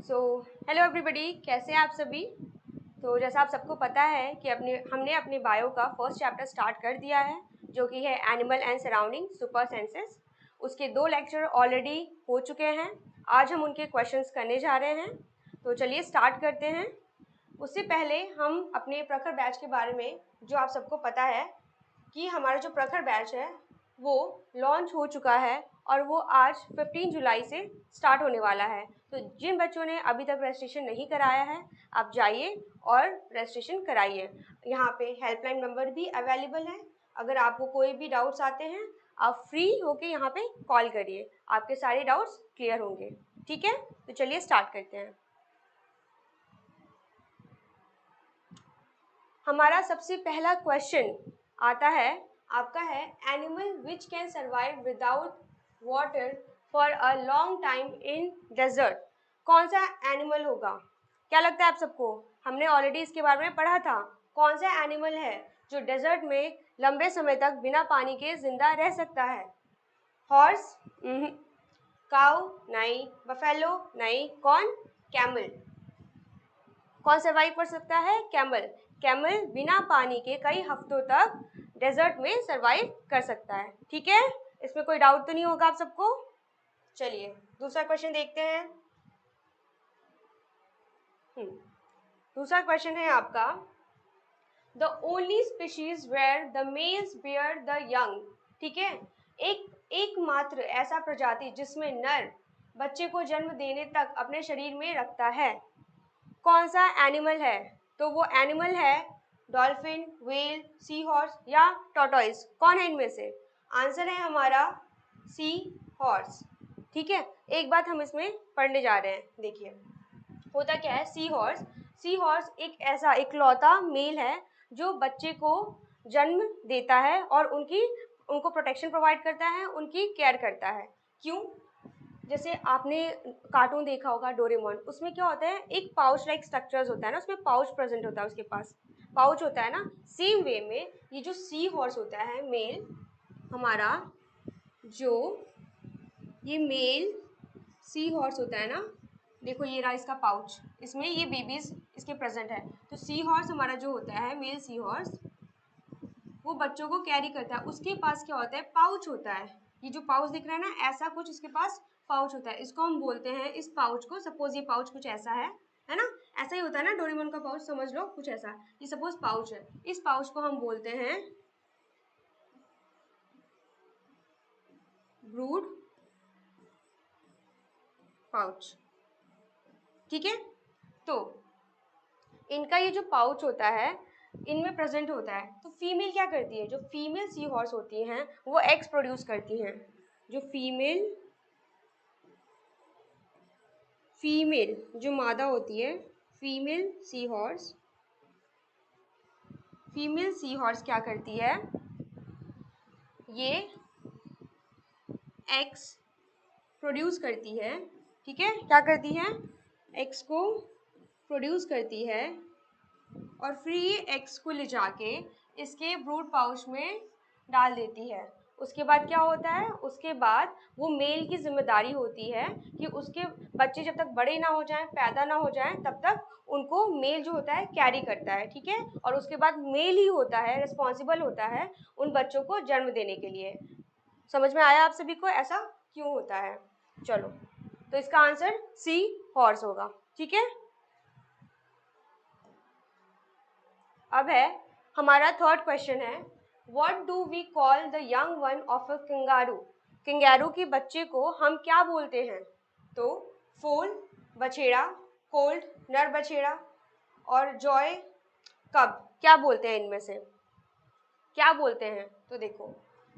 So hello everybody, कैसे हैं आप सभी। तो जैसा आप सबको पता है कि हमने अपने बायो का फर्स्ट चैप्टर स्टार्ट कर दिया है, जो कि है animal and surrounding super senses. उसके 2 लेक्चर ऑलरेडी हो चुके हैं। आज हम उनके क्वेश्चंस करने जा रहे हैं। तो चलिए स्टार्ट करते हैं। उससे पहले हम अपने प्रखर बैच के बारे में, जो आप सबको पता है कि हमारा जो प्रखर बैच है वो लॉन्च हो चुका है और वो आज 15 जुलाई से स्टार्ट होने वाला है। तो जिन बच्चों ने अभी तक रजिस्ट्रेशन नहीं कराया है, आप जाइए और रजिस्ट्रेशन कराइए। यहाँ पे हेल्पलाइन नंबर भी अवेलेबल है। अगर आपको कोई भी डाउट्स आते हैं, आप फ्री होके यहाँ पे कॉल करिए, आपके सारे डाउट्स क्लियर होंगे। ठीक है, तो चलिए स्टार्ट करते हैं। हमारा सबसे पहला क्वेश्चन आता है, आपका है animal which can survive without water for a long time in desert. कौन सा एनिमल होगा? क्या लगता है आप सबको? हमने ऑलरेडी इसके बारे में पढ़ा था। कौन सा एनिमल है जो डेजर्ट में लंबे समय तक बिना पानी के जिंदा रह सकता है? हॉर्स? काऊ? नहीं। बफेलो? नहीं। कौन? कैमल। कौन सर्वाइव कर सकता है? कैमल। कैमल बिना पानी के कई हफ्तों तक डेजर्ट में सर्वाइव कर सकता है। ठीक है, इसमें कोई डाउट तो नहीं होगा आप सबको। चलिए दूसरा क्वेश्चन देखते हैं। दूसरा क्वेश्चन है आपका, the only species where the males bear the young. ठीक है, एकमात्र ऐसा प्रजाति जिसमें नर बच्चे को जन्म देने तक अपने शरीर में रखता है। कौन सा एनिमल है? तो वो एनिमल है डॉल्फिन, व्हेल, सी हॉर्स या टॉर्टोइस। कौन है इनमें से? आंसर है हमारा सी हॉर्स। ठीक है, एक बात हम इसमें पढ़ने जा रहे हैं। देखिए होता क्या है, सी हॉर्स एक ऐसा इकलौता मेल है जो बच्चे को जन्म देता है और उनको प्रोटेक्शन प्रोवाइड करता है, उनकी केयर करता है। क्यों? जैसे आपने कार्टून देखा होगा डोरेमोन, उसमें क्या होता है, एक पाउच लाइक स्ट्रक्चर्स होता है ना, उसमें पाउच प्रेजेंट होता है, उसके पास पाउच होता है ना। सेम वे में ये जो सी हॉर्स होता है मेल हमारा, जो ये मेल सी हॉर्स होता है ना, देखो ये रहा इसका पाउच, इसमें ये बेबीज इसके प्रेजेंट है। तो सी हॉर्स हमारा जो होता है मेल सी हॉर्स, वो बच्चों को कैरी करता है। उसके पास क्या होता है? पाउच होता है। ये जो पाउच दिख रहा है ना, ऐसा कुछ इसके पास पाउच होता है। इसको हम बोलते हैं, इस पाउच को, सपोज ये पाउच कुछ ऐसा है ना, ऐसा ही होता है ना डोरेमोन का पाउच, समझ लो कुछ ऐसा। ये सपोज पाउच है, इस पाउच को हम बोलते हैं ब्रूड पाउच। ठीक है, तो इनका ये जो पाउच होता है इनमें प्रेजेंट होता है। तो फीमेल क्या करती है? जो फीमेल सी हॉर्स होती हैं वो एग्स प्रोड्यूस करती हैं। जो फीमेल जो मादा होती है, फीमेल सी हॉर्स क्या करती है? ये एग्स प्रोड्यूस करती है। ठीक है, क्या करती है? एग्स को प्रोड्यूस करती है और फिर ये एग्स को ले जाके इसके ब्रूड पाउच में डाल देती है। उसके बाद क्या होता है? उसके बाद वो मेल की जिम्मेदारी होती है कि उसके बच्चे जब तक बड़े ना हो जाएं, पैदा ना हो जाएं, तब तक उनको मेल जो होता है कैरी करता है। ठीक है, और उसके बाद मेल ही होता है, रिस्पॉन्सिबल होता है उन बच्चों को जन्म देने के लिए। समझ में आया आप सभी को ऐसा क्यों होता है? चलो, तो इसका आंसर सी हॉर्स होगा। ठीक है, अब है हमारा थर्ड क्वेश्चन है, what do we call the young one of a kangaroo. Kangaroo के बच्चे को हम क्या बोलते हैं? तो फोल बछेड़ा, कोल्ट नर बछेड़ा और जॉय कब, क्या बोलते हैं? इनमें से क्या बोलते हैं? तो देखो,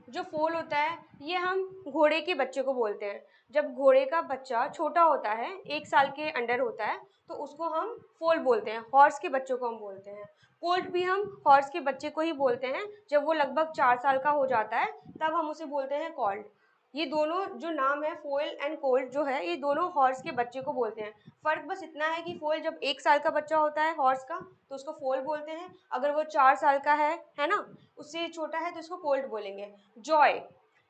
जो फोल होता है ये हम घोड़े के बच्चे को बोलते हैं। जब घोड़े का बच्चा छोटा होता है, 1 साल के अंडर होता है, तो उसको हम फोल बोलते हैं। हॉर्स के बच्चों को हम बोलते हैं कोल्ट। भी हम हॉर्स के बच्चे को ही बोलते हैं। जब वो लगभग 4 साल का हो जाता है तब हम उसे बोलते हैं कॉल्ट। ये दोनों जो नाम है फोल एंड कोल्ट जो है, ये दोनों हॉर्स के बच्चे को बोलते हैं। फर्क बस इतना है कि फोल जब 1 साल का बच्चा होता है हॉर्स का तो उसको फोल बोलते हैं, अगर वो 4 साल का है ना, उससे छोटा है तो इसको कोल्ट बोलेंगे। जॉय,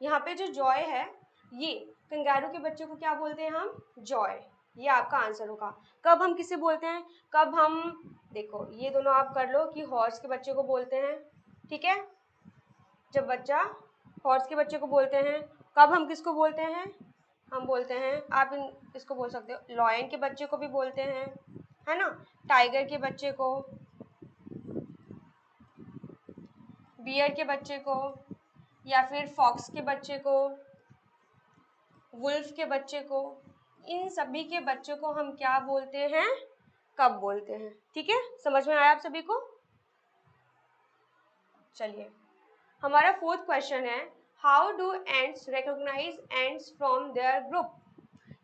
यहाँ पे जो जॉय है, ये कंगारू के बच्चे को क्या बोलते हैं हम? जॉय। ये आपका आंसर होगा। कब हम किसे बोलते हैं, कब हम, देखो ये दोनों आप कर लो कि हॉर्स के बच्चे को बोलते हैं, ठीक है, जब बच्चा हॉर्स के बच्चे को बोलते हैं। कब हम किसको बोलते हैं, हम बोलते हैं, आप इसको बोल सकते हो लॉयन के बच्चे को भी बोलते हैं, है ना, टाइगर के बच्चे को, बियर के बच्चे को, या फिर फॉक्स के बच्चे को, वुल्फ के बच्चे को, इन सभी के बच्चों को हम क्या बोलते हैं, कब बोलते हैं। ठीक है, समझ में आया आप सभी को। चलिए हमारा फोर्थ क्वेश्चन है, how do ants recognise ants from their group.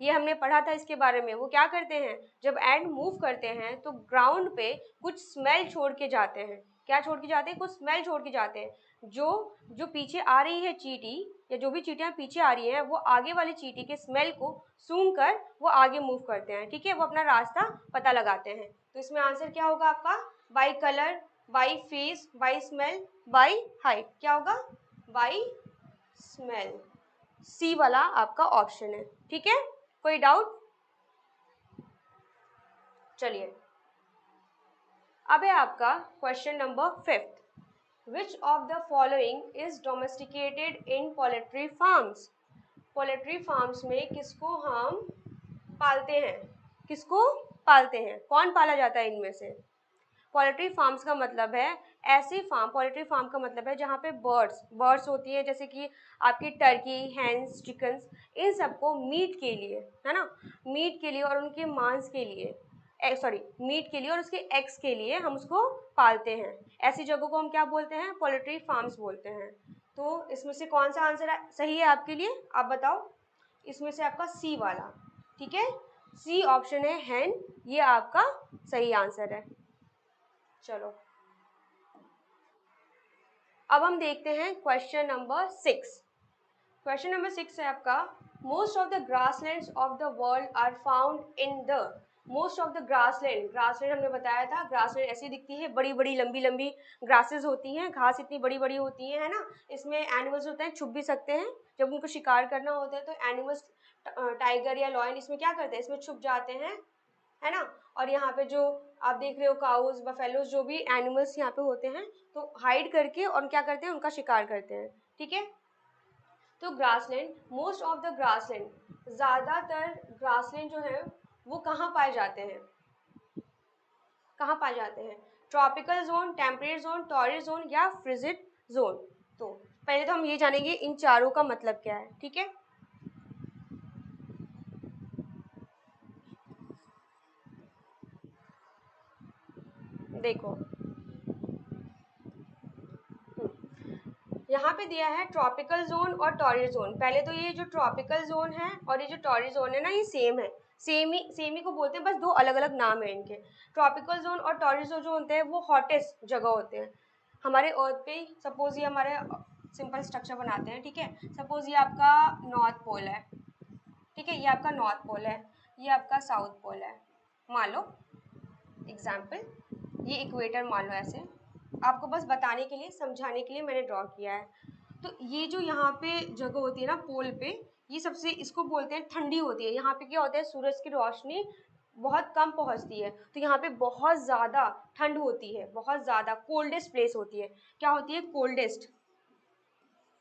ये हमने पढ़ा था इसके बारे में। वो क्या करते हैं, जब एंड मूव करते हैं तो ग्राउंड पे कुछ स्मेल छोड़ के जाते हैं। क्या छोड़ के जाते हैं, कुछ स्मेल छोड़ के जाते हैं। जो जो पीछे आ रही है चींटी, या जो भी चींटियां पीछे आ रही हैं, वो आगे वाली चींटी के स्मेल को सूंघ कर वो आगे मूव करते हैं। ठीक है, वो अपना रास्ता पता लगाते हैं। तो इसमें आंसर क्या होगा आपका, by colour, by face, by smell, by height. क्या होगा, बाई स्मेल। सी वाला आपका ऑप्शन है। ठीक है, कोई डाउट। चलिए अब है आपका question number 5th, which of the following is domesticated in poultry farms. Poultry farms में किसको हम पालते हैं, किसको पालते हैं, कौन पाला जाता है इनमें से। पोल्ट्री फार्म्स का मतलब है ऐसी फार्म, पोल्ट्री फार्म का मतलब है जहाँ पे बर्ड्स होती है, जैसे कि आपकी टर्की, हैंस, चिकन्स, इन सबको मीट के लिए, है ना, मीट के लिए और उनके मांस के लिए, मीट के लिए और उसके एग्स के लिए हम उसको पालते हैं। ऐसी जगहों को हम क्या बोलते हैं, पोल्ट्री फार्म्स बोलते हैं। तो इसमें से कौन सा आंसर सही है आपके लिए, आप बताओ। इसमें से आपका सी वाला, ठीक है, सी ऑप्शन है हैन, ये आपका सही आंसर है। चलो अब हम देखते हैं क्वेश्चन नंबर 6। क्वेश्चन नंबर 6 है आपका, most of the grasslands of the world are found in the. Most of the grassland, grassland हमने बताया था, ग्रासलैंड ऐसी दिखती है, बड़ी बड़ी लंबी लंबी ग्रासेस होती हैं, घास इतनी बड़ी बड़ी होती है ना। इसमें एनिमल्स होते हैं, छुप भी सकते हैं, जब उनको शिकार करना होता है तो एनिमल्स, टाइगर या लॉयन इसमें क्या करते हैं, इसमें छुप जाते हैं, है ना। और यहाँ पे जो आप देख रहे हो काउज, बफेलोज, जो भी एनिमल्स यहाँ पे होते हैं, तो हाइड करके और क्या करते हैं, उनका शिकार करते हैं। ठीक है, तो grassland, most of the grassland, ज़्यादातर ग्रासलैंड जो है वो कहाँ पाए जाते हैं, कहाँ पाए जाते हैं, tropical zone, temperate zone, torrid zone या फ्रिजिड जोन। तो पहले तो हम ये जानेंगे इन चारों का मतलब क्या है। ठीक है, देखो यहाँ पे दिया है ट्रॉपिकल जोन और टॉरिड जोन। पहले तो ये जो ट्रॉपिकल जोन है और ये जो टॉरिड जोन है ना, ये सेम है, सेम ही को बोलते हैं, बस दो अलग अलग नाम है इनके। ट्रॉपिकल जोन और टॉरिड जोन जो होते हैं वो हॉटेस्ट जगह होते हैं हमारे अर्थ पे। सपोज ये हमारे सिंपल स्ट्रक्चर बनाते हैं, ठीक है, सपोज ये आपका नॉर्थ पोल है, ठीक है, ये आपका नॉर्थ पोल है, ये आपका साउथ पोल है, मान लो एग्जाम्पल, ये इक्वेटर मान लो। ऐसे आपको बस बताने के लिए, समझाने के लिए मैंने ड्रॉ किया है। तो ये जो यहाँ पे जगह होती है ना पोल पे, ये सबसे, इसको बोलते हैं ठंडी होती है। यहाँ पे क्या होता है, सूरज की रोशनी बहुत कम पहुँचती है, तो यहाँ पे बहुत ज़्यादा ठंड होती है, बहुत ज़्यादा कोल्डेस्ट प्लेस होती है। क्या होती है, कोल्डेस्ट,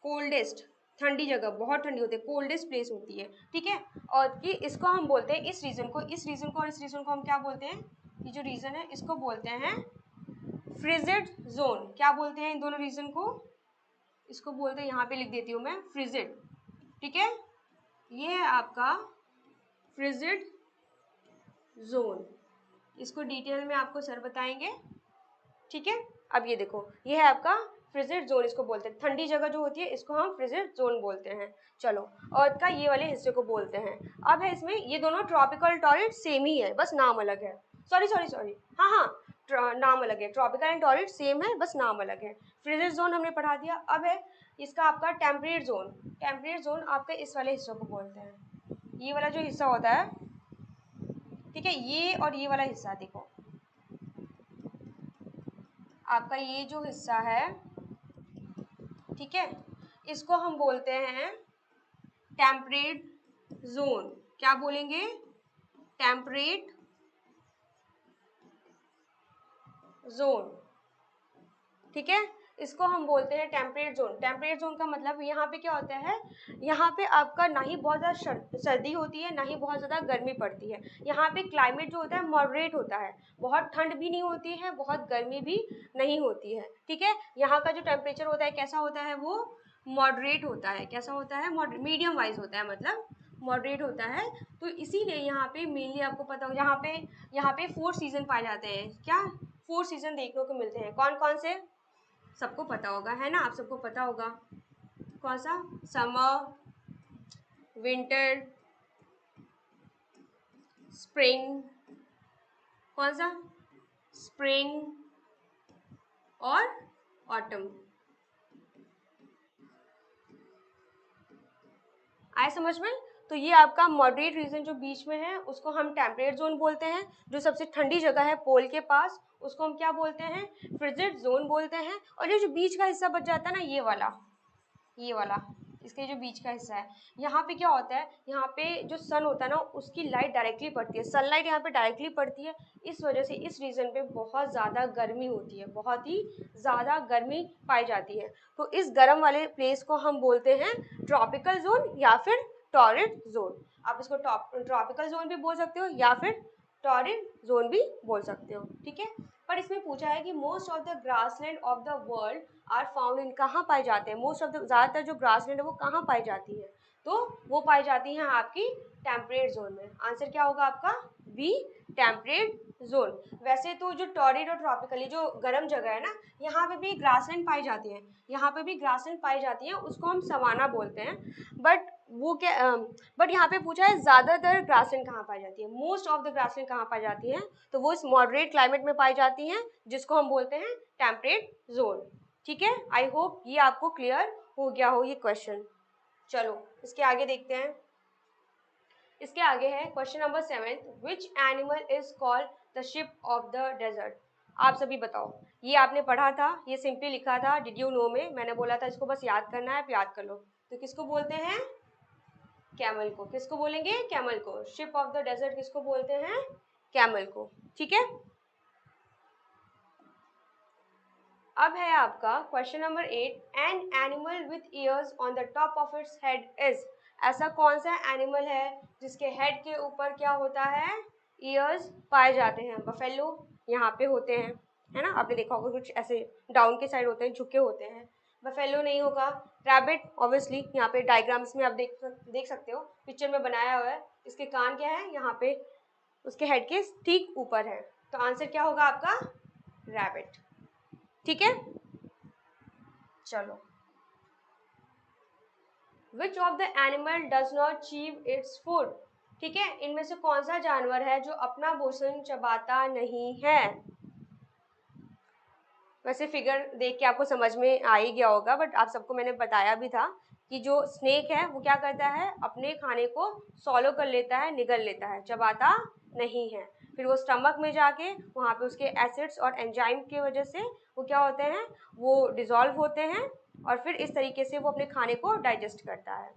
कोल्डेस्ट, ठंडी जगह, बहुत ठंडी होती है, कोल्डेस्ट प्लेस होती है। ठीक है, और कि इसको हम बोलते हैं, इस रीजन को, इस रीजन को और इस रीजन को हम क्या बोलते हैं, ये जो रीजन है इसको बोलते हैं फ्रिजिड जोन। क्या बोलते हैं इन दोनों रीजन को, इसको बोलते हैं, यहाँ पे लिख देती हूँ मैं, फ्रिजिड। ठीक है, ये है आपका फ्रिजिड जोन, इसको डिटेल में आपको सर बताएंगे। ठीक है, अब ये देखो, ये है आपका फ्रिजिड जोन, इसको बोलते हैं, ठंडी जगह जो होती है इसको हम फ्रिजिड जोन बोलते हैं। चलो, अर्थ का ये वाले हिस्से को बोलते हैं। अब है इसमें, ये दोनों ट्रॉपिकल टॉरिड सेम ही है, बस नाम अलग है। सॉरी, हाँ हाँ, नाम अलग है, ट्रॉपिकल एंड टॉरिड सेम है, बस नाम अलग है। फ्रिजिड जोन हमने पढ़ा दिया। अब है इसका आपका टेम्परेट जोन। टेम्परेट जोन आपके इस वाले हिस्सों को बोलते हैं, ये वाला जो हिस्सा होता है, ठीक है, ये और ये वाला हिस्सा देखो, आपका ये जो हिस्सा है, ठीक है, इसको हम बोलते हैं टेम्परेट जोन। क्या बोलेंगे, टेम्परेट जोन, ठीक है, इसको हम बोलते हैं टेम्परेट जोन। टेम्परेट जोन का मतलब यहाँ पे क्या होता है, यहाँ पे आपका ना ही बहुत ज़्यादा सर्दी होती है, ना ही बहुत ज़्यादा गर्मी पड़ती है। यहाँ पे क्लाइमेट जो होता है मॉडरेट होता है, बहुत ठंड भी नहीं होती है, बहुत गर्मी भी नहीं होती है, ठीक है। यहाँ का जो टेम्परेचर होता है कैसा होता है, वो मॉडरेट होता है। कैसा होता है, मीडियम वाइज होता है, मतलब मॉडरेट होता है। तो इसीलिए यहाँ पे मेनली आपको पता हो, यहाँ पे 4 सीजन पाए जाते हैं। क्या 4 सीजन देखने को मिलते हैं, कौन कौन से, सबको पता होगा, है ना, आप सबको पता होगा। कौन सा, समर, विंटर, स्प्रिंग, कौन सा, स्प्रिंग और ऑटम। आए समझ में। तो ये आपका मॉडरेट रीजन जो बीच में है उसको हम टेम्परेट जोन बोलते हैं। जो सबसे ठंडी जगह है पोल के पास उसको हम क्या बोलते हैं, फ्रिजिड जोन बोलते हैं। और ये जो बीच का हिस्सा बच जाता है ना, ये वाला इसके जो बीच का हिस्सा है, यहाँ पे क्या होता है, यहाँ पे जो सन होता है ना उसकी लाइट डायरेक्टली पड़ती है, सनलाइट यहाँ पे डायरेक्टली पड़ती है। इस वजह से इस रीजन पे बहुत ज़्यादा गर्मी होती है, बहुत ही ज़्यादा गर्मी पाई जाती है। तो इस गर्म वाले प्लेस को हम बोलते हैं ट्रॉपिकल जोन या फिर टॉरिड जोन। आप इसको ट्रॉपिकल जोन भी बोल सकते हो या फिर टॉरिड जोन भी बोल सकते हो, ठीक है। पर इसमें पूछा है कि most of the grassland of the world are found in, कहाँ पाए जाते हैं, मोस्ट ऑफ द ज़्यादातर जो ग्रासलैंड है वो कहाँ पाई जाती है, तो वो पाई जाती हैं आपकी टेम्परेट जोन में। आंसर क्या होगा आपका, बी, टेम्परेट जोन। वैसे तो जो टॉरिड और ट्रॉपिकली जो गर्म जगह है ना, यहाँ पे भी ग्रासलैंड पाई जाती है, यहाँ पे भी ग्रासलैंड पाई जाती है, उसको हम सवाना बोलते हैं। बट यहाँ पे पूछा है ज़्यादातर ग्रासलैंड कहाँ पाई जाती है, मोस्ट ऑफ द ग्रासलैंड कहाँ पाई जाती है, तो वो इस मॉडरेट क्लाइमेट में पाई जाती हैं जिसको हम बोलते हैं टेम्परेट जोन, ठीक है। आई होप ये आपको क्लियर हो गया हो ये क्वेश्चन। चलो इसके आगे देखते हैं। इसके आगे है question number 7, which animal is called the ship of the desert. आप सभी बताओ, ये आपने पढ़ा था, ये सिंपली लिखा था डिड यू नो में, मैंने बोला था इसको बस याद करना है, आप याद कर लो। तो किसको बोलते हैं, कैमल को। किसको बोलेंगे, कैमल को। शिप ऑफ द डेजर्ट किसको बोलते हैं, कैमल को, ठीक है। अब है आपका question number 8, an animal with years on the top of its head is. ऐसा कौन सा एनिमल है जिसके हेड के ऊपर क्या होता है, ईयर्स पाए जाते हैं। बफेलो यहाँ पे होते हैं, है ना, आपने देखा होगा कुछ ऐसे डाउन के साइड होते हैं, झुके होते हैं। बफेलो नहीं होगा। रैबिट ऑब्वियसली यहाँ पे डायग्राम्स में आप देख सकते हो, पिक्चर में बनाया हुआ है। इसके कान क्या है, यहाँ पे उसके हेड के ठीक ऊपर है। तो आंसर क्या होगा आपका, रैबिट, ठीक है। चलो, which of the animal does not chew its food, ठीक है, इनमें से कौन सा जानवर है जो अपना भोजन चबाता नहीं है। वैसे फिगर देख के आपको समझ में आ ही गया होगा, बट आप सबको मैंने बताया भी था कि जो स्नेक है वो क्या करता है, अपने खाने को सॉलो कर लेता है, निगल लेता है, चबाता नहीं है। फिर वो स्टमक में जाके वहाँ पे उसके एसिड्स और एंजाइम की वजह से वो क्या होते हैं, वो डिज़ोल्व होते हैं और फिर इस तरीके से वो अपने खाने को डाइजेस्ट करता है।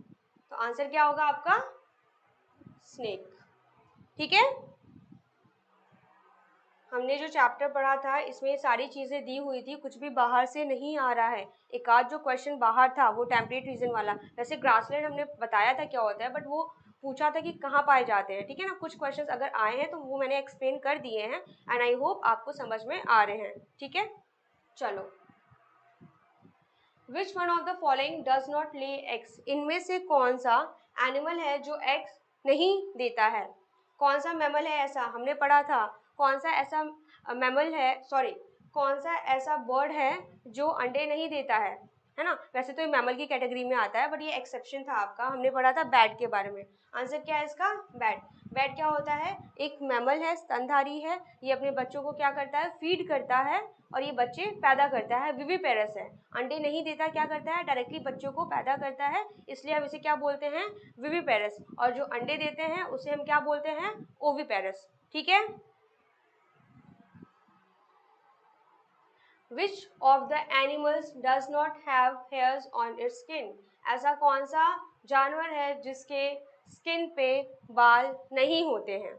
तो आंसर क्या होगा आपका, स्नेक, ठीक है। हमने जो चैप्टर पढ़ा था इसमें सारी चीज़ें दी हुई थी, कुछ भी बाहर से नहीं आ रहा है। एक आध जो क्वेश्चन बाहर था वो टेम्परेट रीजन वाला, वैसे ग्रासलैंड हमने बताया था क्या होता है, बट वो पूछा था कि कहाँ पाए जाते हैं, ठीक है ना। कुछ क्वेश्चंस अगर आए हैं तो वो मैंने एक्सप्लेन कर दिए हैं एंड आई होप आपको समझ में आ रहे हैं, ठीक है। चलो, विच one of the following does not lay eggs, इनमें से कौन सा एनिमल है जो एग्स नहीं देता है। कौन सा मैमल है ऐसा, हमने पढ़ा था, कौन सा ऐसा मैमल है, सॉरी, कौन सा ऐसा बर्ड है जो अंडे नहीं देता है ना। वैसे तो ये मैमल की कैटेगरी में आता है बट ये एक्सेप्शन था आपका, हमने पढ़ा था बैट के बारे में। आंसर क्या है इसका, बैट। बैट क्या होता है, एक मैमल है, स्तनधारी है, ये अपने बच्चों को क्या करता है, फीड करता है और ये बच्चे पैदा करता है, विविपेरस है। अंडे नहीं देता, क्या करता है, डायरेक्टली बच्चों को पैदा करता है, इसलिए हम इसे क्या बोलते हैं, विविपेरस। और जो अंडे देते हैं उसे हम क्या बोलते हैं, ओविपेरस, ठीक है। Which of the animals does not have hairs on its skin? ऐसा कौन सा जानवर है जिसके स्किन पे बाल नहीं होते हैं।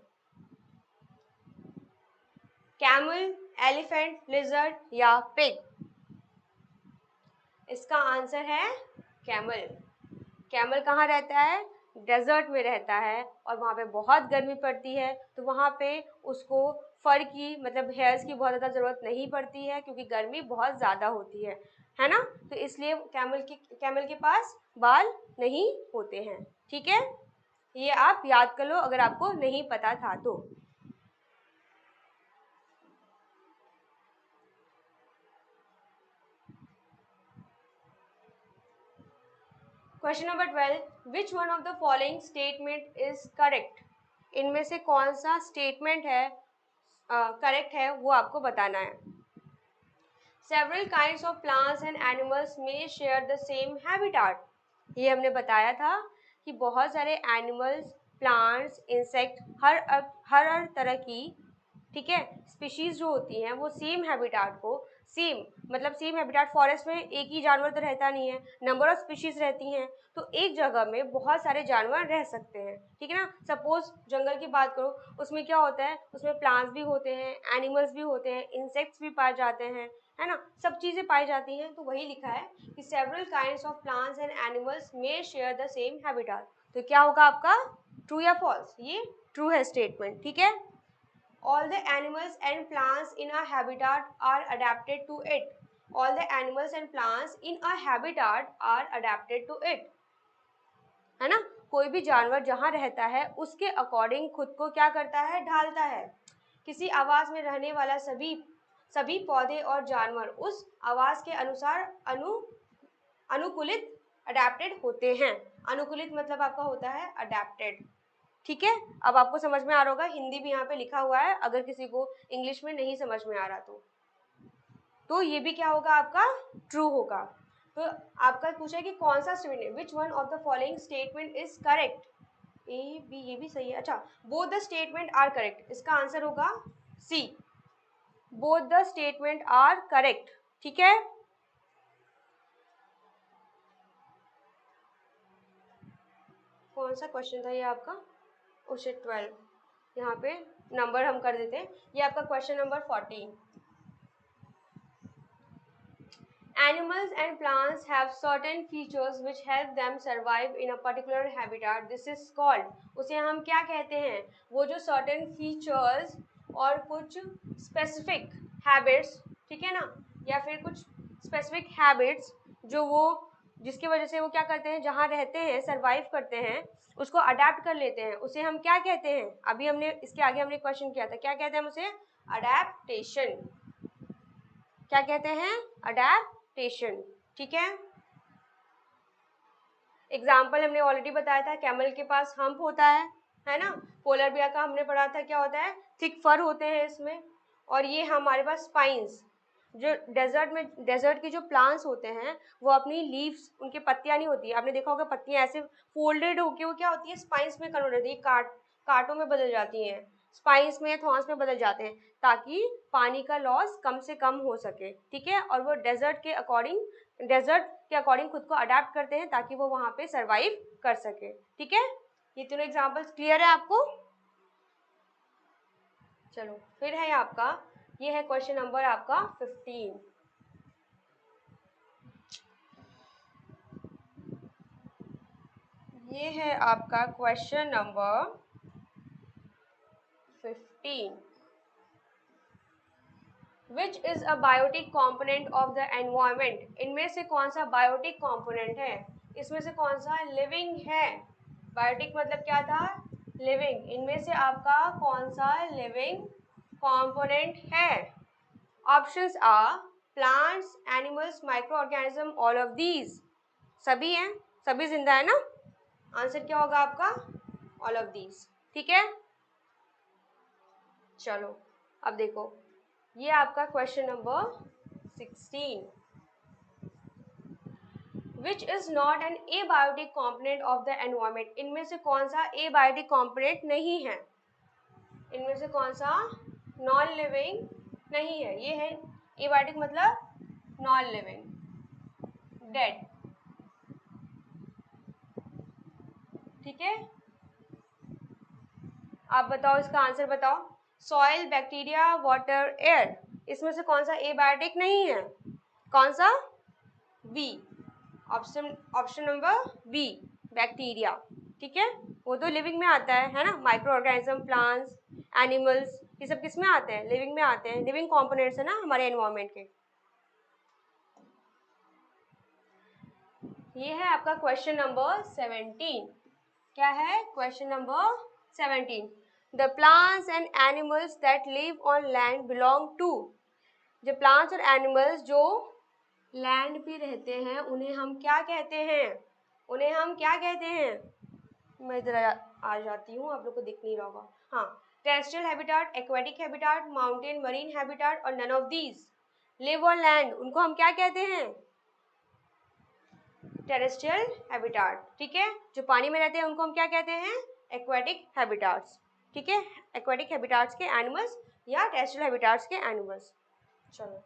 कैमल, एलिफेंट, लिजर्ड या पिग? इसका आंसर है कैमल। कैमल कहाँ रहता है? डेजर्ट में रहता है और वहाँ पे बहुत गर्मी पड़ती है, तो वहाँ पे उसको फर की मतलब हेयर्स की बहुत ज़्यादा ज़रूरत नहीं पड़ती है क्योंकि गर्मी बहुत ज़्यादा होती है ना। तो इसलिए कैमल के पास बाल नहीं होते हैं। ठीक है, ये आप याद कर लो अगर आपको नहीं पता था तो। Question number 12, which one of the following statement is correct? इनमें से कौन सा स्टेटमेंट है करेक्ट है वो आपको बताना है। Several kinds of plants and animals में शेयर द सेम हैबिटाट। ये हमने बताया था कि बहुत सारे एनिमल्स, प्लांट्स, इंसेक्ट, हर तरह की, ठीक है, स्पीशीज जो होती हैं वो सेम हैबिटाट को, सेम मतलब सेम हैबिटाट, फॉरेस्ट में एक ही जानवर तो रहता नहीं है, नंबर ऑफ स्पीशीज रहती हैं, तो एक जगह में बहुत सारे जानवर रह सकते हैं। ठीक है ना। सपोज जंगल की बात करो, उसमें क्या होता है, उसमें प्लांट्स भी होते हैं, एनिमल्स भी होते हैं, इंसेक्ट्स भी पाए जाते हैं, है ना, सब चीज़ें पाई जाती हैं। तो वही लिखा है कि several kinds of plants and animals may share the same habitat. तो क्या होगा आपका, ट्रू या फॉल्स? ये ट्रू है स्टेटमेंट। ठीक है। All the animals and plants in a habitat are adapted to it. All the animals and plants in a habitat are adapted to it. है ना, कोई भी जानवर जहाँ रहता है उसके अकॉर्डिंग खुद को क्या करता है, ढालता है। किसी आवास में रहने वाला सभी पौधे और जानवर उस आवास के अनुसार अनुकूलित अडेप्टेड होते हैं। अनुकूलित मतलब आपका होता है अडेप्टेड। ठीक है, अब आपको समझ में आ रहा होगा, हिंदी भी यहाँ पे लिखा हुआ है अगर किसी को इंग्लिश में नहीं समझ में आ रहा तो ये भी क्या होगा आपका, ट्रू होगा। तो आपका पूछा है कि कौन सा statement, which one of the following statement is correct? A B, ये भी सही है। अच्छा, both the statement are correct, इसका आंसर होगा C, both the statement are correct. ठीक है, कौन सा क्वेश्चन था ये आपका? क्वेश्चन 12, यहाँ पे नंबर हम कर देते हैं। ये आपका question number 14। Animals and plants have certain features which help them survive in a particular habitat. This is called, उसे हम क्या कहते हैं, वो जो certain features और कुछ specific habits, ठीक है ना, या फिर कुछ specific habits जो वो जिसकी वजह से वो क्या करते हैं, जहाँ रहते हैं सर्वाइव करते हैं, उसको अडेप्ट कर लेते हैं, उसे हम क्या कहते हैं? अभी हमने इसके आगे हमने क्वेश्चन किया था, क्या कहते हैं हम उसे? अडेप्टेशन। क्या कहते हैं? अडेप्टेशन। ठीक है, एग्जाम्पल हमने ऑलरेडी बताया था, कैमल के पास हम्प होता है ना। पोलर बियर का हमने पढ़ा था क्या होता है, थिक फर होते हैं इसमें। और ये हमारे पास स्पाइंस, जो डेजर्ट के जो प्लांट्स होते हैं वो अपनी लीव्स, उनकी पत्तियां नहीं होती है, आपने देखा होगा पत्तियां ऐसे फोल्डेड होके वो क्या होती है, स्पाइंस में कन्वर्ट होती है, कांटों में बदल जाती हैं, स्पाइंस में, थॉर्न्स में बदल जाते हैं, ताकि पानी का लॉस कम से कम हो सके। ठीक है, और वो डेजर्ट के अकॉर्डिंग खुद को अडेप्ट करते हैं ताकि वो वहाँ पे सरवाइव कर सके। ठीक है, ये तीनों एग्जाम्पल्स क्लियर है आपको? चलो फिर है आपका, ये है क्वेश्चन नंबर आपका 15। ये है आपका question number 15। Which is a biotic component of the environment? इनमें से कौन सा बायोटिक कॉम्पोनेंट है? इसमें से कौन सा लिविंग है? बायोटिक मतलब क्या था, लिविंग। इनमें से आपका कौन सा लिविंग कॉम्पोनेंट है? Options are plants, animals, micro organism, all of these. सभी हैं, सभी जिंदा है ना। आंसर क्या होगा आपका? All of these. ठीक है, चलो अब देखो, ये आपका question number 16। Which is not an abiotic component of the environment? इनमें से कौन सा एबायोटिक कॉम्पोनेंट नहीं है? इनमें से कौन सा नॉन लिविंग नहीं है? ये है एबायोटिक मतलब नॉन लिविंग, डेड। ठीक है, आप बताओ, इसका आंसर बताओ। Soil, bacteria, water, air. इसमें से कौन सा एबायोटिक नहीं है? कौन सा? B. Option number B, bacteria. ठीक है, वो तो लिविंग में आता है ना। माइक्रो ऑर्गेनिज्म, प्लांट्स, एनिमल्स, ये सब किस में आते हैं? लिविंग में आते हैं। लिविंग कंपोनेंट्स है ना हमारे एनवायरनमेंट के। ये है आपका क्वेश्चन नंबर 17। क्या है? Question number 17। The plants and animals that live on land belong to. जो प्लांट्स और एनिमल्स जो लैंड पे रहते हैं उन्हें हम क्या कहते हैं? उन्हें हम क्या कहते हैं? मैं इधर आ जाती हूँ, आप लोग को दिख नहीं रहा होगा। हाँ, terrestrial habitat, aquatic habitat, mountain marine habitat और none of these live on land. उनको हम क्या कहते हैं? Terrestrial habitat. ठीक है, जो पानी में रहते हैं उनको हम क्या कहते हैं? Aquatic habitats. ठीक है, एक्वेटिक हैबिटाट्स के एनिमल्स या टेरेस्ट्रियल हैबिटाट्स के एनिमल्स। चलो,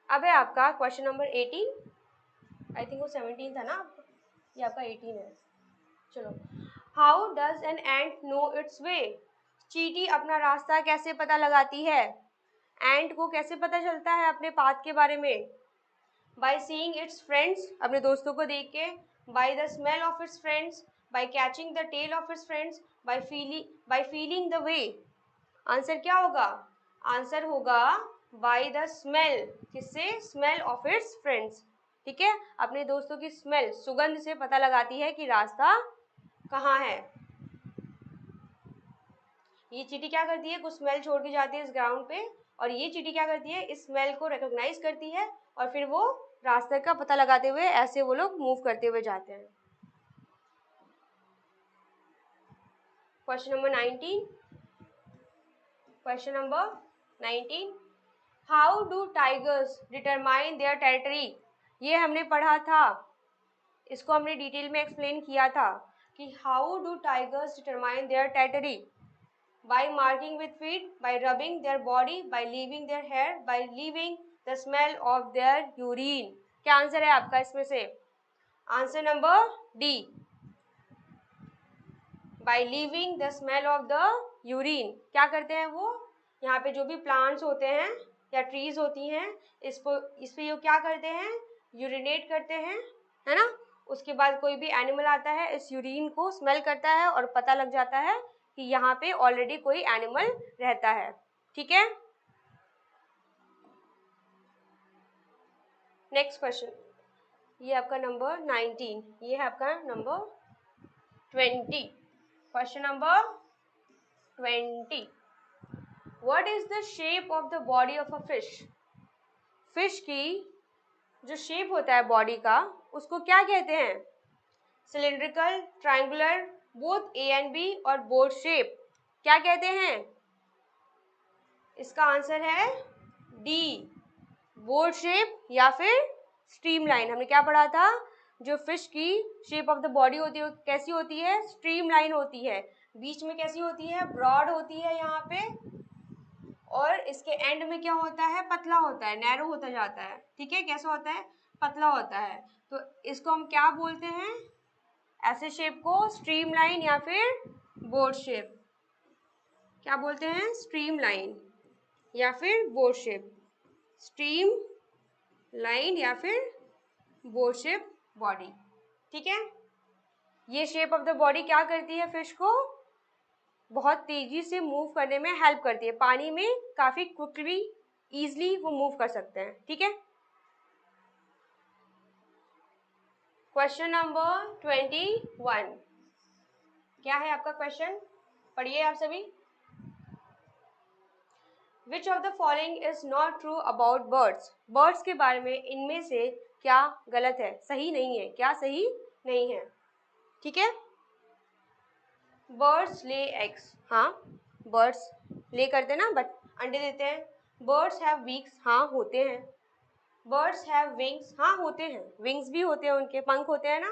अब है आपका क्वेश्चन नंबर 18। आई थिंक वो 17 था ना, ये आपका 18 है। चलो, how does an ant know its way. चींटी अपना रास्ता कैसे पता लगाती है? एंट को कैसे पता चलता है अपने पाथ के बारे में? बाय सीइंग इट्स फ्रेंड्स, अपने दोस्तों को देख के। By the smell of its friends, by catching the tail of its friends, by feeling the way. Answer क्या होगा? आंसर होगा बाय द स्मेल। किससे? Smell of its friends. ठीक है, अपने दोस्तों की स्मेल, सुगंध से पता लगाती है कि रास्ता कहाँ है। ये चींटी क्या करती है? कुछ स्मेल छोड़ के जाती है इस ग्राउंड पे, और ये चींटी क्या करती है? इस स्मेल को रिकॉग्नाइज करती है और फिर वो रास्ते का पता लगाते हुए ऐसे वो लोग मूव करते हुए जाते हैं। Question number 19। Question number 19। How do tigers determine their territory. ये हमने पढ़ा था, इसको हमने डिटेल में एक्सप्लेन किया था कि how do tigers determine their territory. by marking with feet, by rubbing their body, by leaving their hair, by leaving the smell of their urine। क्या आंसर है आपका इसमें से? Answer number D, by leaving the smell of the urine। क्या करते हैं वो? यहाँ पे जो भी प्लांट्स होते हैं या ट्रीज होती हैं, इस पे ये क्या करते हैं? यूरिनेट करते हैं, है ना। उसके बाद कोई भी एनिमल आता है, इस यूरिन को स्मेल करता है और पता लग जाता है कि यहाँ पे ऑलरेडी कोई एनिमल रहता है। ठीक है, नेक्स्ट क्वेश्चन। ये आपका नंबर 19, ये है आपका number 20। Question number 20। What is the shape of the body of a fish. Fish की जो शेप होता है बॉडी का, उसको क्या कहते हैं? Cylindrical, triangular, both A and B और बोट शेप। क्या कहते हैं? इसका आंसर है डी, बोट शेप या फिर स्ट्रीमलाइन। हमने क्या पढ़ा था? जो फिश की शेप ऑफ द बॉडी होती है कैसी होती है? स्ट्रीमलाइन होती है। बीच में कैसी होती है? ब्रॉड होती है यहाँ पे, और इसके एंड में क्या होता है? पतला होता है, नैरो होता जाता है। ठीक है, कैसा होता है? पतला होता है। तो इसको हम क्या बोलते हैं? ऐसे शेप को स्ट्रीमलाइन या फिर बोट शेप। क्या बोलते हैं? स्ट्रीमलाइन या फिर बोट शेप। स्ट्रीम लाइन या फिर बोट शेप बॉडी। ठीक है, ये शेप ऑफ द बॉडी क्या करती है? फिश को बहुत तेजी से मूव करने में हेल्प करती है। पानी में काफी क्विकली, इजीली वो मूव कर सकते हैं। ठीक है, क्वेश्चन नंबर 21। क्या है आपका क्वेश्चन? पढ़िए आप सभी। Which of the following is not true about birds? Birds के बारे में इनमें से क्या गलत है, सही नहीं है? क्या सही नहीं है? ठीक है, बर्ड्स ले एग्स। हाँ, बर्ड्स ले करते हैं ना, बट अंडे देते हैं। Birds have beaks. हाँ, होते हैं। Birds have wings. हाँ, होते हैं, विंग्स भी होते हैं, उनके पंख होते हैं ना।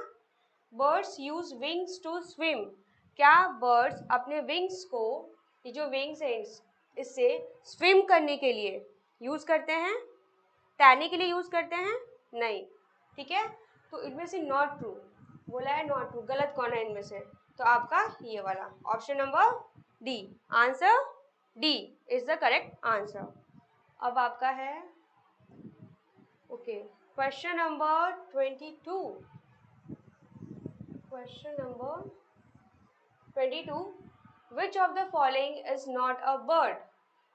Birds use wings to swim. क्या बर्ड्स अपने विंग्स को, ये जो विंग्स है इससे स्विम करने के लिए यूज करते हैं? तैरने के लिए यूज करते हैं? नहीं। ठीक है, तो इनमें से नॉट ट्रू बोला है, नॉट ट्रू। गलत कौन है इनमें से? तो आपका ये वाला option number D. Answer D is the correct answer. अब आपका है okay question number 22। Question number 22, which of the following is not a bird?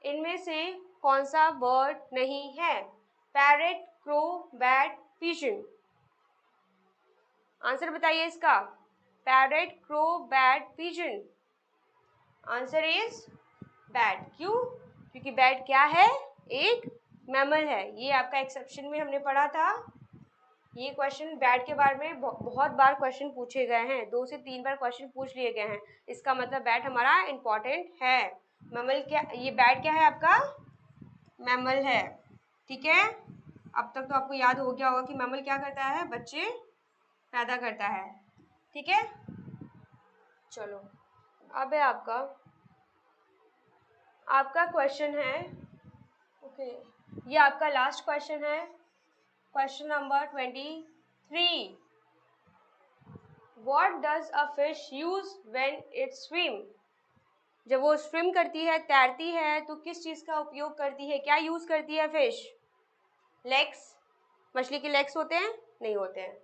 इनमें से कौन सा बर्ड नहीं है? Parrot, crow, bat, pigeon. Answer बताइए इसका। Parrot, crow, bat, pigeon. Answer is bat. क्यों? क्योंकि बैट क्या है? एक मैमल है। ये आपका एक्सेप्शन में हमने पढ़ा था। ये क्वेश्चन बैट के बारे में बहुत बार क्वेश्चन पूछे गए हैं, 2 से 3 बार क्वेश्चन पूछ लिए गए हैं। इसका मतलब बैट हमारा इम्पोर्टेंट है। मैमल क्या, ये बैट क्या है आपका? मैमल है। ठीक है, अब तक तो आपको याद हो गया होगा कि मैमल क्या करता है? बच्चे पैदा करता है। ठीक है, चलो अब है आपका क्वेश्चन है ओके ये आपका लास्ट क्वेश्चन है, question number 23। What does a fish use when it swim? जब वो स्विम करती है, तैरती है, तो किस चीज़ का उपयोग करती है? क्या यूज़ करती है फिश? लेग्स? मछली के लेग्स होते हैं? नहीं होते हैं।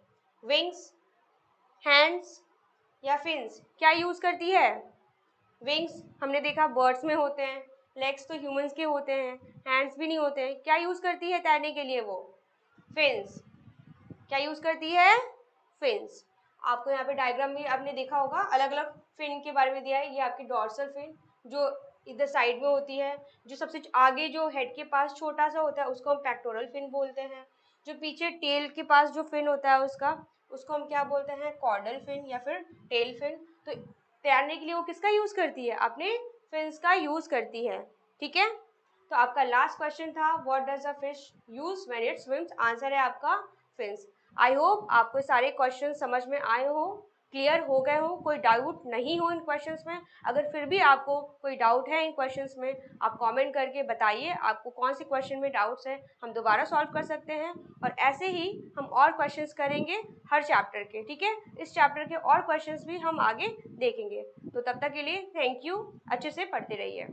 विंग्स, हैंड्स या फिन्स? क्या यूज़ करती है? विंग्स हमने देखा बर्ड्स में होते हैं, लेग्स तो ह्यूमंस के होते हैं, हैंड्स भी नहीं होते हैं। क्या यूज़ करती है तैरने के लिए वो? फिन्स। क्या यूज़ करती है? फिन्स। आपको यहाँ पे डायग्राम में आपने देखा होगा, अलग अलग फिन के बारे में दिया है। ये आपकी डॉर्सल फिन जो इधर साइड में होती है, जो सबसे आगे जो हेड के पास छोटा सा होता है उसको हम पेक्टोरल फिन बोलते हैं। जो पीछे टेल के पास जो फिन होता है उसको हम क्या बोलते हैं? कॉर्डल फिन या फिर टेल फिन। तो तैरने के लिए वो किसका यूज़ करती है? अपने फिन्स का यूज़ करती है। ठीक है, तो आपका लास्ट क्वेश्चन था what does a fish use when it swims? Answer है आपका फिन्स। आई होप आपको सारे क्वेश्चन समझ में आए हो, क्लियर हो गए हो, कोई डाउट नहीं हो इन क्वेश्चंस में। अगर फिर भी आपको कोई डाउट है इन क्वेश्चंस में, आप कमेंट करके बताइए आपको कौन से क्वेश्चन में डाउट्स हैं, हम दोबारा सॉल्व कर सकते हैं। और ऐसे ही हम और क्वेश्चंस करेंगे हर चैप्टर के। ठीक है, इस चैप्टर के और क्वेश्चंस भी हम आगे देखेंगे। तो तब तक के लिए थैंक यू, अच्छे से पढ़ते रहिए।